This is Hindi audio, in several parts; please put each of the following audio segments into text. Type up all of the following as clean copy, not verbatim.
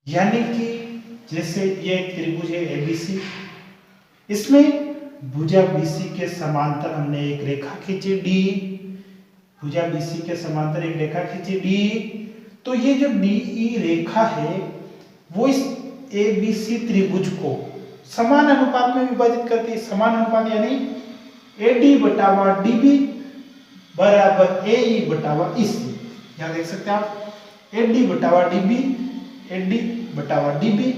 यानी कि जैसे ये एक त्रिभुज है एबीसी, इसमें भुजा बीसी के समांतर हमने एक रेखा खींची डी, भुजा बीसी के समांतर एक रेखा खींची डी। तो ये जो डीई रेखा है वो इस एबीसी त्रिभुज को समान अनुपात में विभाजित करती है। समान अनुपात यानी एडी बटावा डीबी बराबर एई बटावा ईसी। यहाँ देख सकते हैं आप, एडी बटावा डीबी, एडी बटावा डीबी,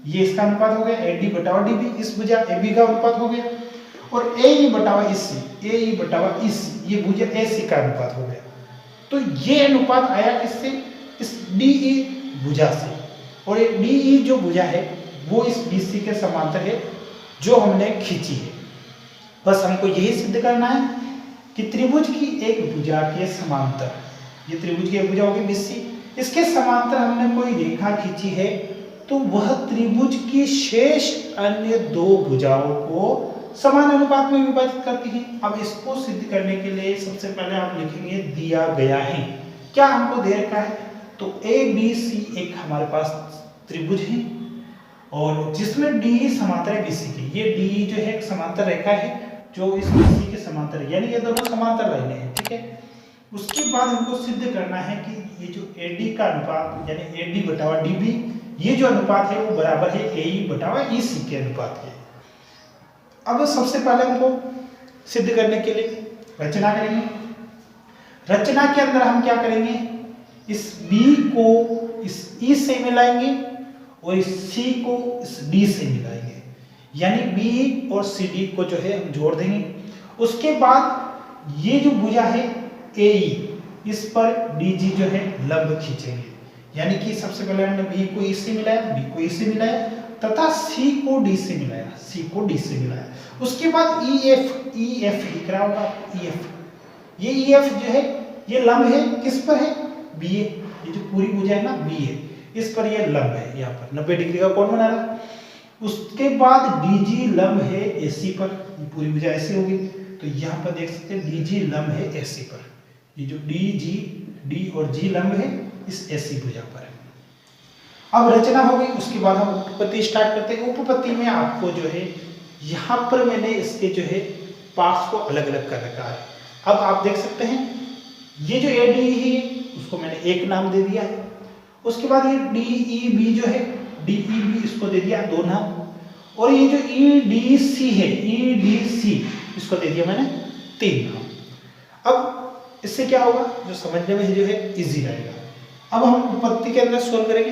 ये इसका अनुपात हो गया एडी बटावा डीबी, इस भुजा एबी का अनुपात हो गया, और एई बटावा ईसी, एई बटावा ईसी, ये भुजा एसी का अनुपात हो गया। तो ये अनुपात आया किससे? इस डीई भुजा से। और ये डीई जो भुजा है वो इस बीसी के समांतर है जो हमने खींची है। बस हमको यही सिद्ध करना है कि त्रिभुज की एक भुजा के समांतर, ये त्रिभुज की एक भुजा होगी बीसी, इसके समांतर हमने कोई रेखा खींची है तो वह त्रिभुज की शेष अन्य दो भुजाओं को समान अनुपात में विभाजित करती है। अब इसको सिद्ध करने के लिए सबसे पहले आप लिखेंगे दिया गया है। क्या हमको दे रखा है? तो ए बी सी एक हमारे पास त्रिभुज है और जिसमें डी समांतर है बीसी की। ये डी जो है एक समांतर रेखा है जो इस बीसी के समांतर है, यानी ये दोनों समांतर लाइनें हैं, ठीक है। उसके बाद हमको सिद्ध करना है कि ये जो एडी का अनुपात यानी एडी बटावा डीबी, ये जो अनुपात है वो बराबर है एई बटावा ईसी के अनुपात के। अब सबसे पहले हमको सिद्ध करने के लिए रचना करेंगे। रचना के अंदर हम क्या करेंगे? इस B को इस E से मिलाएंगे और इस C को इस D से मिलाएंगे, यानी B और CD को जो है हम जोड़ देंगे। उसके बाद ये जो भुजा है AE, इस पर DG जो है लंब खींचेंगे, यानी कि सबसे पहले हमने B को E से मिलाया, B को E से मिलाया तथा C को D से मिलाया, C को D से मिलाया। उसके बाद EF दिख रहा होगा, EF, ये EF जो है ये लंब है, किस पर है? BA, ये जो पूरी भुजा है ना BA, इस पर ये लंब है, यहाँ पर 90 डिग्री का कोण बना रहा। उसके बाद DG लंब है AC पर, ये पूरी भुजा ऐसी होगी, तो यहाँ पर देख सकते हैं DG लंब है AC पर, ये जो D और G लंब है इस AC भुजा पर है। अब रचना हो गई, उसके बाद हम उपपत्ति स्टार्ट करते हैं। उपपत्ति में आपको जो है यहाँ पर मैंने इसके जो है पार्ट्स को अलग अलग कर रखा है। अब आप देख सकते हैं ये जो AD है उसको मैंने एक नाम दे दिया है। उसके बाद ये DEB जो है DEB इसको दे दिया 2 नाम, और ये जो EDC है EDC इसको दे दिया मैंने 3 नाम। अब इससे क्या होगा, जो समझने में जो है इजी रहेगा। अब हम उपपत्ति के अंदर सोल्व करेंगे।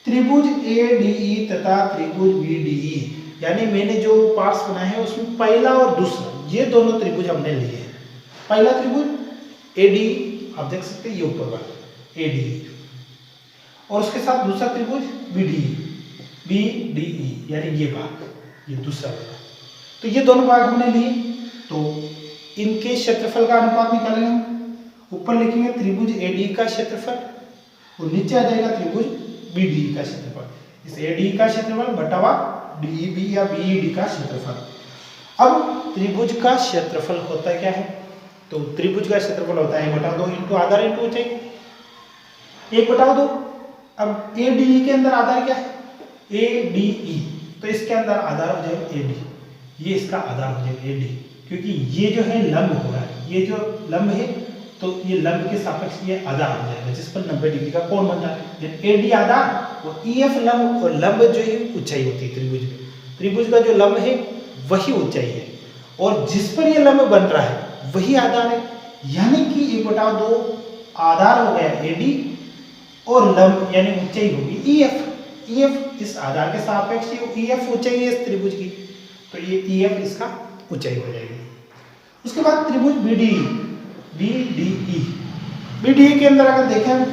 त्रिभुज ADE तथा त्रिभुज BDE, यानी मैंने जो पार्ट्स बनाए हैं उसमें पहला और दूसरा ये दोनों त्रिभुज हमने लिए हैं। पहला त्रिभुज ADE, आप देख सकते हैं ये ऊपर वाला ADE, और उसके साथ दूसरा त्रिभुज BDE यानी ये भाग, ये दूसरा वाला। तो ये दोनों भाग हमने लिए, तो इनके क्षेत्रफल का अनुपात निकालेंगे हम। ऊपर लिखेंगे त्रिभुज ADE का क्षेत्रफल और नीचे आ जाएगा त्रिभुज BDE का क्षेत्रफल। इस ADE का क्षेत्रफल बटावा DEB या BED का क्षेत्रफल। अब त्रिभुज का क्षेत्रफल होता क्या है? तो त्रिभुज का क्षेत्रफल होता है 1/2 इंटू आधार इंटू ऊंचाई, 1/2। अब ADE के अंदर आधार क्या है? ADE, तो इसके अंदर आधार हो जाएगा AD, ये इसका आधार हो जाएगा AD, क्योंकि ये जो है लंब हो रहा है, ये जो लंब है तो ये लंब के सापेक्ष ये आधार हो जाएगा जिस पर 90 डिग्री का कोण बन रहा है। AD आधार और EF लंब, और लंब जो है ऊंचाई होती है त्रिभुज में। त्रिभुज का जो लंब है वही ऊंचाई है, और जिस पर ये लंब बन रहा है वही आधार है, यानी कि 1/2 आधार हो गया AD और लंब यानी ऊंचाई होगी EF इस आधार के सापेक्ष EF ऊंचाई है इस त्रिभुज की, तो ये EF इसका ऊंचाई हो जाएगी। उसके बाद त्रिभुज BDE के अंदर अगर देखें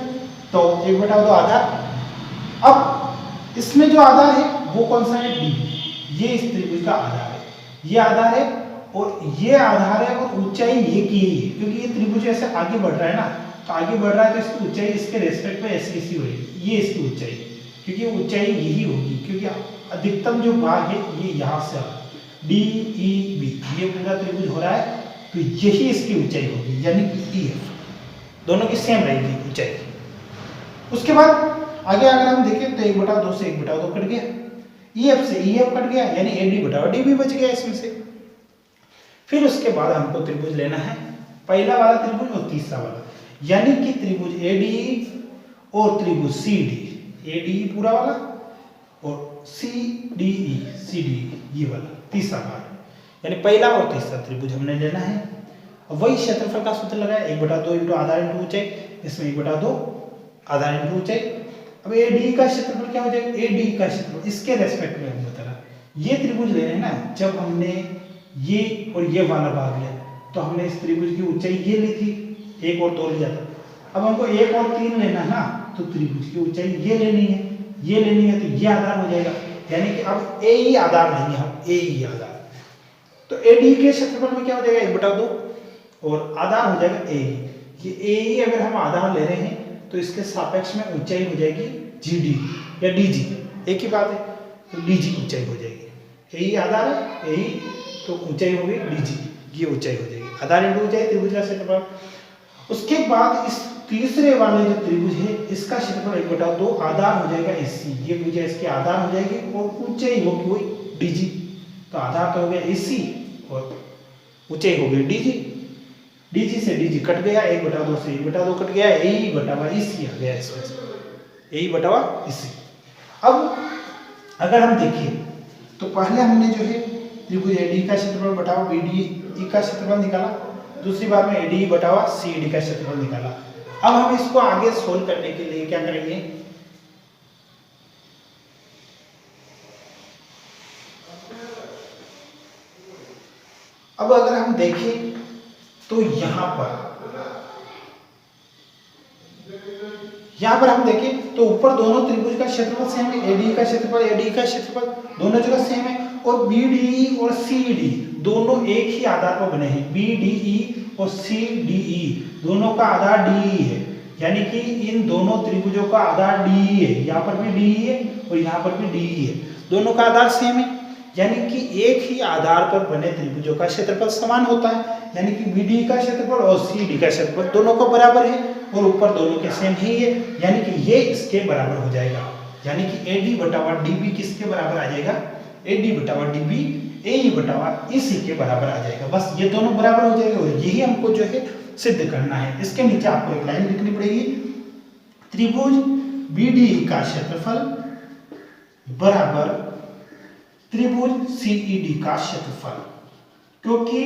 तो 1/2 आधार। अब इसमें जो आधार है वो कौन सा है? D, ये इस त्रिभुज का आधार है, ये आधार है और ये आधार है, और ऊंचाई ये की है, क्योंकि ये त्रिभुज ऐसे आगे बढ़ रहा है ना, तो आगे बढ़ रहा है तो इसकी ऊंचाई इसके रेस्पेक्ट में ऐसी होगी, ये इसकी ऊंचाई, क्योंकि ऊंचाई यही होगी, क्योंकि अधिकतम जो भाग है ये यहाँ से DEB, ये पूरा त्रिभुज हो रहा है तो यही इसकी ऊंचाई होगी, यानी कि EF दोनों की सेम रहेगी ऊंचाई। उसके बाद आगे अगर हम देखें तो 1/2 से 1/2 कट गया, EF से EF कट गया, यानी AD/DB बच गया इसमें से। फिर उसके बाद हमको त्रिभुज लेना है, पहला वाला त्रिभुज और तीसरा वाला, यानी कि त्रिभुज ADE और त्रिभुज CD, ADE पूरा वाला और CDE ये वाला तीसरा भाग, यानी पहला और तीसरा त्रिभुज हमने लेना है। अब वही क्षेत्रफल का सूत्र लगाया, 1/2 इंटू आधार इंटू ऊंचाई, इसमें 1/2 आधार इंटू ऊंचाई। अब AD का क्षेत्रफल क्या हो जाएगा, AD का क्षेत्रफल इसके रेस्पेक्ट में हम बता रहा, ये त्रिभुज ले रहे हैं ना, जब हमने ये और ये वाला भाग लिया तो हमने इस त्रिभुज की ऊंचाई ये ली थी, एक और तोड़ लिया था। अब हमको 1 और 3 लेना है ना, तो त्रिभुज की ऊंचाई ये लेनी है, ये लेनी है, तो ये आधार हो जाएगा, यानी कि अब AE आधार लेंगे हम, AE आधार। तो AD के क्षेत्रफल में क्या हो जाएगा, 1/2 और आधार हो जाएगा AE। ये AE अगर हम आधार ले रहे हैं तो इसके सापेक्ष में ऊंचाई हो जाएगी GD या DG, एक ही बात है, तो DG ऊंचाई हो जाएगी। AE आधार है, AE तो ऊंचाई होगी DG, ये ऊंचाई हो जाएगी, आधार इंटू ऊंचाई त्रिभुज का क्षेत्रफल। उसके बाद इस तीसरे वाले जो त्रिभुज है इसका क्षेत्रफल 1/2 आधार हो जाएगा AC, ये भुजा इसके आधार हो जाएगी और ऊंचाई होगी वही DG, तो आधार तो हो गया AC और ऊंचाई हो गई DG। DG से DG कट गया, 1/2 से 1/2 कट गया, AE/EC आ गया इसमें से, AE/EC। अब अगर हम देखें तो पहले हमने जो है त्रिभुज AD का क्षेत्रफल बटाव BDE का क्षेत्रफल निकाला, दूसरी बार में ADE/CD का क्षेत्रफल निकाला। अब हम इसको आगे सोल्व करने के लिए क्या करेंगे, अब अगर हम देखें तो यहां पर हम देखें तो ऊपर दोनों त्रिभुज का क्षेत्रफल सेम है, AD का क्षेत्रफल दोनों जगह सेम है, और BDE और CD दोनों एक ही आधार पर बने हैं, BDE और CDE दोनों का आधार DE है, यानी कि इन दोनों त्रिभुजों का आधार DE है, यहाँ पर भी DE है और यहाँ पर भी DE है, दोनों का आधार सेम है, यानी कि एक ही आधार पर बने त्रिभुजों का क्षेत्रफल समान होता है, यानी कि BD का क्षेत्रफल और CD का क्षेत्रफल दोनों का बराबर है और ऊपर दोनों के सेम ही है, यानी कि ये इसके बराबर हो जाएगा, यानी कि AD/DB किसके बराबर आ जाएगा, AD/DB AE/EC के बराबर आ जाएगा। बस ये दोनों बराबर हो जाएगा और यही हमको जो है सिद्ध करना है। इसके नीचे आपको एक लाइन लिखनी पड़ेगी, त्रिभुज BDE का क्षेत्रफल बराबर त्रिभुज CED का क्षेत्रफल, क्योंकि